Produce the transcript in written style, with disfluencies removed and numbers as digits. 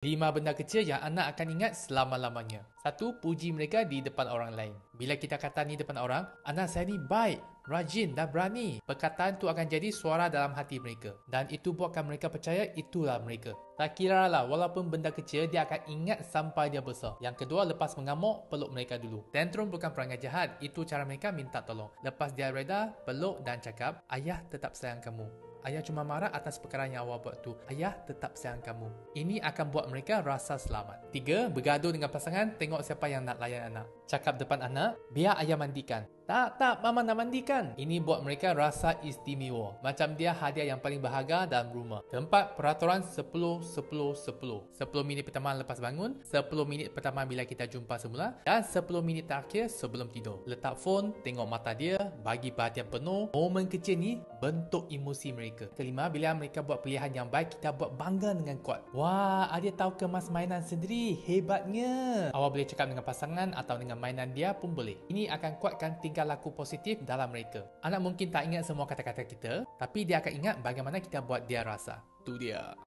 5 benda kecil yang anak akan ingat selama-lamanya. 1. Puji mereka di depan orang lain. Bila kita kata ni depan orang, anak saya ni baik, rajin dan berani. Perkataan tu akan jadi suara dalam hati mereka. Dan itu buatkan mereka percaya itulah mereka. Tak kira lah, walaupun benda kecil, dia akan ingat sampai dia besar. Yang kedua, lepas mengamuk, peluk mereka dulu. Tantrum bukan perangai jahat, itu cara mereka minta tolong. Lepas dia reda, peluk dan cakap, ayah tetap sayang kamu. Ayah cuma marah atas perkara yang awak buat tu. Ayah tetap sayang kamu. Ini akan buat mereka rasa selamat. 3. Bergaduh dengan pasangan, tengok siapa yang nak layan anak. Cakap depan anak, biar ayah mandikan. Tak, mama nak mandikan. Ini buat mereka rasa istimewa. Macam dia hadiah yang paling berharga dalam rumah. 4. Peraturan 10-10-10. 10 minit pertama lepas bangun, 10 minit pertama bila kita jumpa semula, dan 10 minit terakhir sebelum tidur. Letak phone, tengok mata dia, bagi perhatian penuh. Momen kecil ni bentuk emosi mereka. 5. Bila mereka buat pilihan yang baik, kita buat bangga dengan kuat. Wah, dia tahu kemas mainan sendiri. Hebatnya. Awak boleh cakap dengan pasangan atau dengan mainan dia pun boleh. Ini akan kuatkan tingkah laku positif dalam mereka. Anak mungkin tak ingat semua kata-kata kita, tapi dia akan ingat bagaimana kita buat dia rasa. Tu dia.